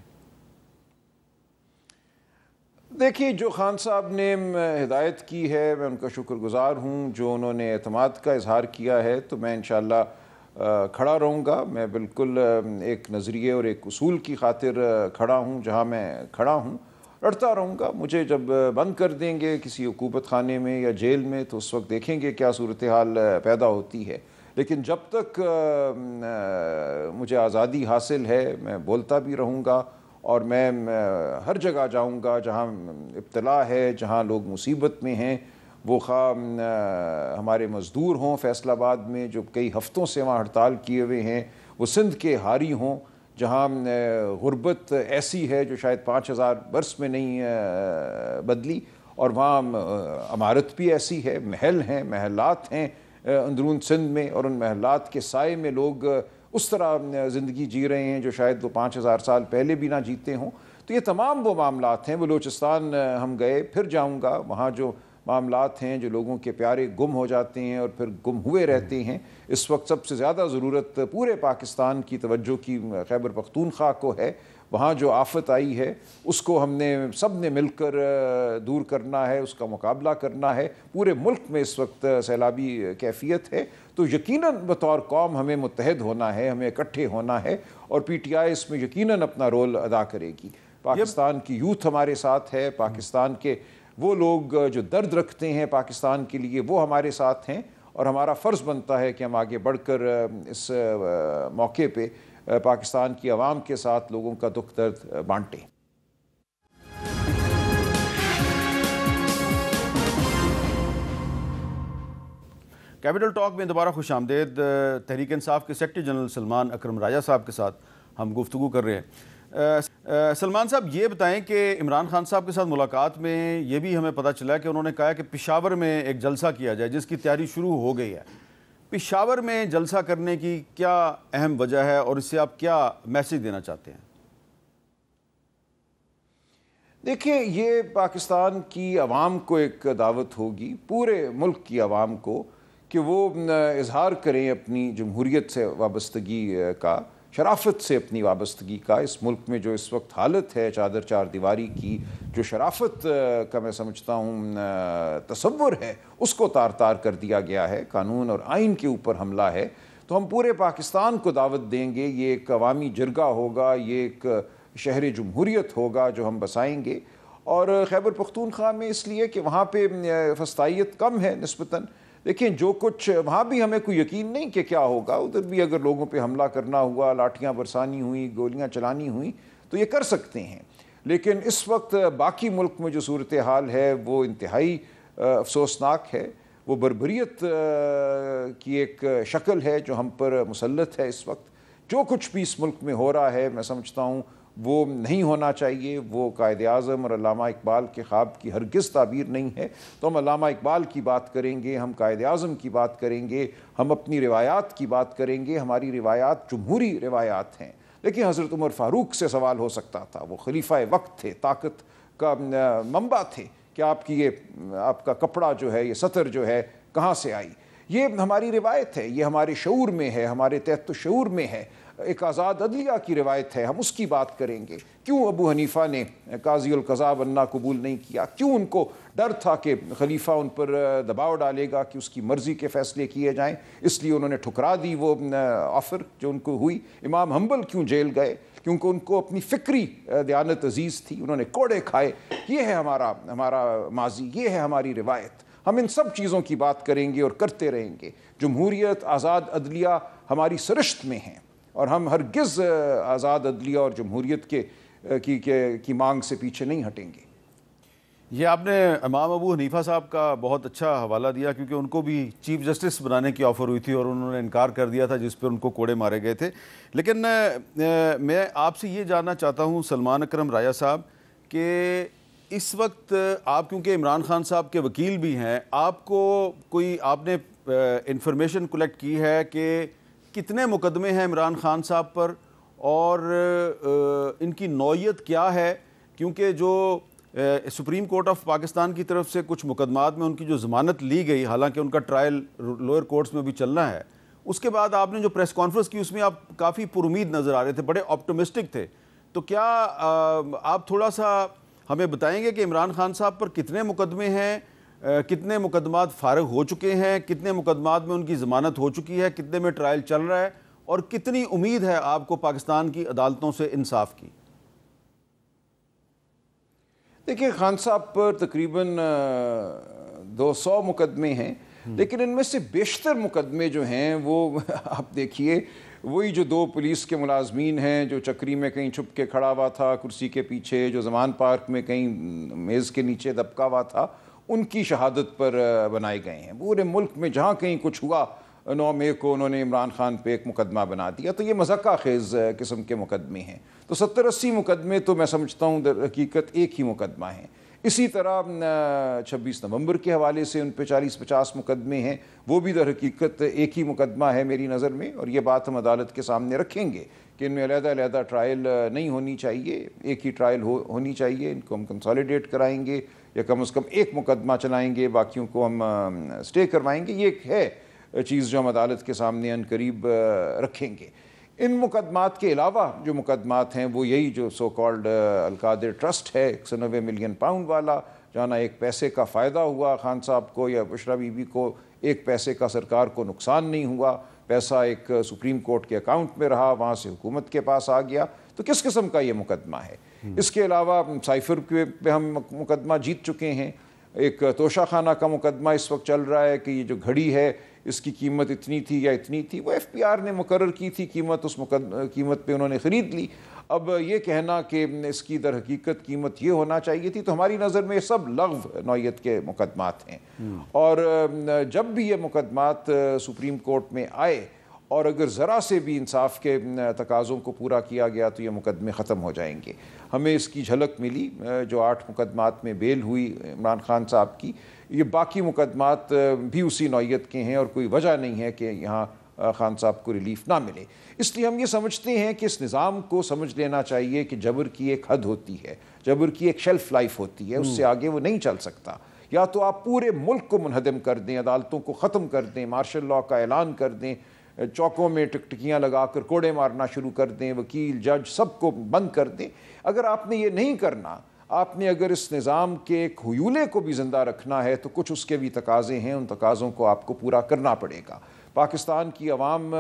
دیکھیے، جو خان صاحب نے ہدایت کی ہے میں ان کا شکر گزار ہوں، جو انہوں نے اعتماد کا اظہار کیا ہے، تو میں انشاءاللہ کھڑا رہوں گا۔ میں بالکل ایک نظریے اور ایک اصول کی خاطر کھڑا ہوں، جہاں میں کھڑا ہوں لڑتا رہوں گا۔ مجھے جب بند کر دیں گے کسی حکومت خانے میں یا جیل میں تو اس وقت دیکھیں گے کیا صورتحال پیدا ہوتی ہے، لیکن جب تک مجھے آزادی حاصل ہے میں بولتا بھی رہوں گا، اور میں ہر جگہ جاؤں گا جہاں ابتلا ہے، جہاں لوگ مصیبت میں ہیں، وہ خواہ ہمارے مزدور ہوں فیصل آباد میں جو کئی ہفتوں سے وہاں ہڑتال کیے ہوئے ہیں، وہ سندھ کے ہاری ہوں جہاں غربت ایسی ہے جو شاید 5000 برس میں نہیں بدلی، اور وہاں عمارت بھی ایسی ہے، محل ہیں، محلات ہیں اندرون سندھ میں، اور ان محلات کے سائے میں لوگ اس طرح زندگی جی رہے ہیں جو شاید وہ 5000 سال پہلے بھی نہ جیتے ہوں۔ تو یہ تمام وہ معاملات ہیں۔ بلوچستان ہم گئے، پھر جاؤں گا، وہاں جو معاملات ہیں، جو لوگوں کے پیارے گم ہو جاتے ہیں اور پھر گم ہوئے رہتے ہیں، اس وقت سب سے زیادہ ضرورت پورے پاکستان کی توجہ کی خیبر پختونخوا کو ہے۔ وہاں جو آفت آئی ہے اس کو ہم نے سب نے مل کر دور کرنا ہے، اس کا مقابلہ کرنا ہے۔ پورے ملک میں اس وقت سیلابی کیفیت ہے، تو یقیناً بطور قوم ہمیں متحد ہونا ہے، ہمیں اکٹھے ہونا ہے، اور پی ٹی آئی اس میں یقیناً اپنا رول ادا کرے گی۔ پاکستان کی یوتھ ہمارے ساتھ ہے، پاکستان کے وہ لوگ جو درد رکھتے ہیں پاکستان کے لیے وہ ہمارے ساتھ ہیں، اور ہمارا فرض بنتا ہے کہ ہم آگے بڑھ کر اس موقع پہ پاکستان کی عوام کے ساتھ لوگوں کا دکھ درد بانٹیں۔ کیپٹل ٹاک میں دوبارہ خوش آمدید۔ تحریک انصاف کے سیکرٹری جنرل سلمان اکرم راجہ صاحب کے ساتھ ہم گفتگو کر رہے ہیں۔ سلمان صاحب، یہ بتائیں کہ عمران خان صاحب کے ساتھ ملاقات میں یہ بھی ہمیں پتہ چلا کہ انہوں نے کہا کہ پشاور میں ایک جلسہ کیا جائے، جس کی تیاری شروع ہو گئی ہے۔ پشاور میں جلسہ کرنے کی کیا اہم وجہ ہے، اور اس سے آپ کیا میسیج دینا چاہتے ہیں؟ دیکھیں، یہ پاکستان کی عوام کو ایک دعوت ہوگی، پورے ملک کی عوام کو، کہ وہ اظہار کریں اپنی جمہوریت سے وابستگی کا، شرافت سے اپنی وابستگی کا۔ اس ملک میں جو اس وقت حالت ہے چادر چار دیواری کی، جو شرافت کا میں سمجھتا ہوں تصور ہے، اس کو تار تار کر دیا گیا ہے، قانون اور آئین کے اوپر حملہ ہے۔ تو ہم پورے پاکستان کو دعوت دیں گے، یہ ایک عوامی جرگہ ہوگا، یہ ایک شہر جمہوریت ہوگا جو ہم بسائیں گے۔ اور خیبر پختونخوا میں اس لیے کہ وہاں پہ فسطائیت کم ہے نسبتاً، دیکھیں جو کچھ وہاں بھی ہمیں کوئی یقین نہیں کہ کیا ہوگا، ادھر بھی اگر لوگوں پہ حملہ کرنا ہوا، لاٹھیاں برسانی ہوئی، گولیاں چلانی ہوئی تو یہ کر سکتے ہیں، لیکن اس وقت باقی ملک میں جو صورتحال ہے وہ انتہائی افسوسناک ہے، وہ بربریت کی ایک شکل ہے جو ہم پر مسلط ہے اس وقت۔ جو کچھ بھی اس ملک میں ہو رہا ہے میں سمجھتا ہوں وہ نہیں ہونا چاہیے، وہ قائد اعظم اور علامہ اقبال کے خواب کی ہرگز تعبیر نہیں ہے۔ تو ہم علامہ اقبال کی بات کریں گے، ہم قائد اعظم کی بات کریں گے، ہم اپنی روایات کی بات کریں گے۔ ہماری روایات جمہوری روایات ہیں، لیکن حضرت عمر فاروق سے سوال ہو سکتا تھا، وہ خلیفہ وقت تھے، طاقت کا منبع تھے، کہ آپ کا کپڑا جو ہے، یہ سطر جو ہے کہاں سے آئی۔ یہ ہماری روایت ہے، یہ ہمارے شعور میں ہے، ہمارے تحت شعور میں ہے۔ ایک آزاد عدلیہ کی روایت ہے، ہم اس کی بات کریں گے۔ کیوں ابو حنیفہ نے قاضی القضاء بننا قبول نہیں کیا؟ کیوں ان کو ڈر تھا کہ خلیفہ ان پر دباؤ ڈالے گا کہ اس کی مرضی کے فیصلے کیے جائیں، اس لیے انہوں نے ٹھکرا دی وہ آفر جو ان کو ہوئی۔ امام حنبل کیوں جیل گئے؟ کیونکہ ان کو اپنی فکری دیانت عزیز تھی، انہوں نے کوڑے کھائے۔ یہ ہے ہمارا ماضی، یہ ہے ہماری روایت۔ ہم ان سب چیزوں کی بات کریں گے اور کرتے رہیں گے۔ جمہوریت، آزاد عدلیہ ہماری سرشت میں ہیں، اور ہم ہرگز آزاد عدلیہ اور جمہوریت کی مانگ سے پیچھے نہیں ہٹیں گے۔ یہ آپ نے امام ابو حنیفہ صاحب کا بہت اچھا حوالہ دیا، کیونکہ ان کو بھی چیف جسٹس بنانے کی آفر ہوئی تھی اور انہوں نے انکار کر دیا تھا، جس پہ ان کو کوڑے مارے گئے تھے۔ لیکن میں آپ سے یہ جاننا چاہتا ہوں سلمان اکرم راجہ صاحب کہ اس وقت آپ کیونکہ عمران خان صاحب کے وکیل بھی ہیں، آپ نے انفارمیشن کلیکٹ کی ہے کہ کتنے مقدمے ہیں عمران خان صاحب پر اور ان کی نوعیت کیا ہے؟ کیونکہ جو سپریم کورٹ آف پاکستان کی طرف سے کچھ مقدمات میں ان کی جو ضمانت لی گئی، حالانکہ ان کا ٹرائل لوئر کورٹس میں بھی چلنا ہے، اس کے بعد آپ نے جو پریس کانفرنس کی اس میں آپ کافی پر امید نظر آ رہے تھے، بڑے آپٹمسٹک تھے۔ تو کیا آپ تھوڑا سا ہمیں بتائیں گے کہ عمران خان صاحب پر کتنے مقدمے ہیں، کتنے مقدمات فارغ ہو چکے ہیں، کتنے مقدمات میں ان کی ضمانت ہو چکی ہے، کتنے میں ٹرائل چل رہا ہے، اور کتنی امید ہے آپ کو پاکستان کی عدالتوں سے انصاف کی؟ دیکھیں، خان صاحب پر تقریباً 200 مقدمے ہیں، لیکن ان میں سے بیشتر مقدمے جو ہیں وہ آپ دیکھیے وہی جو 2 پولیس کے ملازمین ہیں، جو چکری میں کہیں چھپ کے کھڑا ہوا تھا کرسی کے پیچھے، جو زمان پارک میں کہیں میز کے نیچے دبکا ہوا تھا، ان کی شہادت پر بنائے گئے ہیں۔ پورے ملک میں جہاں کہیں کچھ ہوا 9 مئی کو انہوں نے عمران خان پہ ایک مقدمہ بنا دیا، تو یہ مذاقہ خیز قسم کے مقدمے ہیں۔ تو 70-80 مقدمے تو میں سمجھتا ہوں در حقیقت ایک ہی مقدمہ ہیں۔ اسی طرح 26 نومبر کے حوالے سے ان پہ 40-50 مقدمے ہیں، وہ بھی در حقیقت ایک ہی مقدمہ ہے میری نظر میں، اور یہ بات ہم عدالت کے سامنے رکھیں گے کہ ان میں علیحدہ ٹرائل نہیں ہونی چاہیے، ایک ہی ٹرائل ہونی چاہیے۔ ان کو ہم کنسالیڈیٹ کرائیں گے یا کم از کم ایک مقدمہ چلائیں گے، باقیوں کو ہم سٹے کروائیں گے۔ یہ ایک ہے چیز جو ہم عدالت کے سامنے ان قریب رکھیں گے۔ ان مقدمات کے علاوہ جو مقدمات ہیں وہ یہی جو سو کالڈ القادر ٹرسٹ ہے 190 ملین پاؤنڈ والا، جہاں نہ ایک پیسے کا فائدہ ہوا خان صاحب کو یا بشرا بی بی کو، ایک پیسے کا سرکار کو نقصان نہیں ہوا، پیسہ ایک سپریم کورٹ کے اکاؤنٹ میں رہا، وہاں سے حکومت کے پاس آ گیا۔ تو کس قسم کا یہ مقدمہ ہے؟ اس کے علاوہ سائفر پہ ہم مقدمہ جیت چکے ہیں۔ ایک توشہ خانہ کا مقدمہ اس وقت چل رہا ہے کہ یہ جو گھڑی ہے اس کی قیمت اتنی تھی یا اتنی تھی، وہ ایف پی آر نے مقرر کی تھی قیمت، اس قیمت پہ انہوں نے خرید لی۔ اب یہ کہنا کہ اس کی در حقیقت قیمت یہ ہونا چاہیے تھی، تو ہماری نظر میں یہ سب لغو نوعیت کے مقدمات ہیں۔ اور جب بھی یہ مقدمات سپریم کورٹ میں آئے اور اگر ذرا سے بھی انصاف کے تقاضوں کو پورا کیا گیا تو یہ مقدمے ختم ہو جائیں گے۔ ہمیں اس کی جھلک ملی جو 8 مقدمات میں بیل ہوئی عمران خان صاحب کی، یہ باقی مقدمات بھی اسی نوعیت کے ہیں اور کوئی وجہ نہیں ہے کہ یہاں خان صاحب کو ریلیف نہ ملے۔ اس لیے ہم یہ سمجھتے ہیں کہ اس نظام کو سمجھ لینا چاہیے کہ جبر کی ایک حد ہوتی ہے، جبر کی ایک شیلف لائف ہوتی ہے، اس سے آگے وہ نہیں چل سکتا۔ یا تو آپ پورے ملک کو منہدم کر دیں، عدالتوں کو ختم کر دیں، مارشل لاء کا اعلان کر دیں، چوکوں میں ٹکٹکیاں لگا کر کوڑے مارنا شروع کر دیں، وکیل جج سب کو بند کر دیں۔ اگر آپ نے یہ نہیں کرنا، آپ نے اگر اس نظام کے ایک حیولے کو بھی زندہ رکھنا ہے تو کچھ اس کے بھی تقاضے ہیں، ان تقاضوں کو آپ کو پورا کرنا پڑے گا۔ پاکستان کی عوام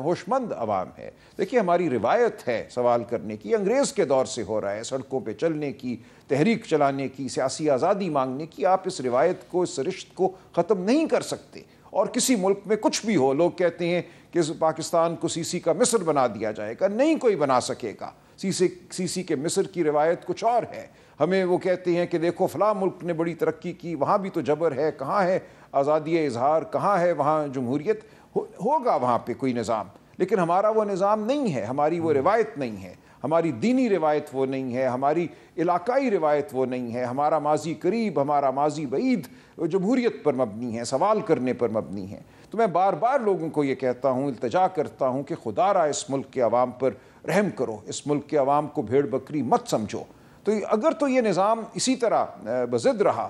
ہوش مند عوام ہے۔ دیکھیے ہماری روایت ہے سوال کرنے کی، انگریز کے دور سے ہو رہا ہے، سڑکوں پہ چلنے کی، تحریک چلانے کی، سیاسی آزادی مانگنے کی۔ آپ اس روایت کو، اس رشت کو ختم نہیں کر سکتے۔ اور کسی ملک میں کچھ بھی ہو، لوگ کہتے ہیں کہ پاکستان کو سی سی کا مصر بنا دیا جائے گا، نہیں کوئی بنا سکے گا۔ سی سی کے مصر کی روایت کچھ اور ہے۔ ہمیں وہ کہتے ہیں کہ دیکھو فلاں ملک نے بڑی ترقی کی، وہاں بھی تو جبر ہے، کہاں ہے آزادی اظہار، کہاں ہے وہاں جمہوریت؟ ہوگا وہاں پہ کوئی نظام، لیکن ہمارا وہ نظام نہیں ہے، ہماری وہ روایت نہیں ہے، ہماری دینی روایت وہ نہیں ہے، ہماری علاقائی روایت وہ نہیں ہے، ہمارا ماضی قریب، ہمارا ماضی بعید جمہوریت پر مبنی ہے، سوال کرنے پر مبنی ہے۔ تو میں بار بار لوگوں کو یہ کہتا ہوں، التجا کرتا ہوں کہ خدا را اس ملک کے عوام پر رحم کرو، اس ملک کے عوام کو بھیڑ بکری مت سمجھو۔ تو اگر تو یہ نظام اسی طرح بضد رہا،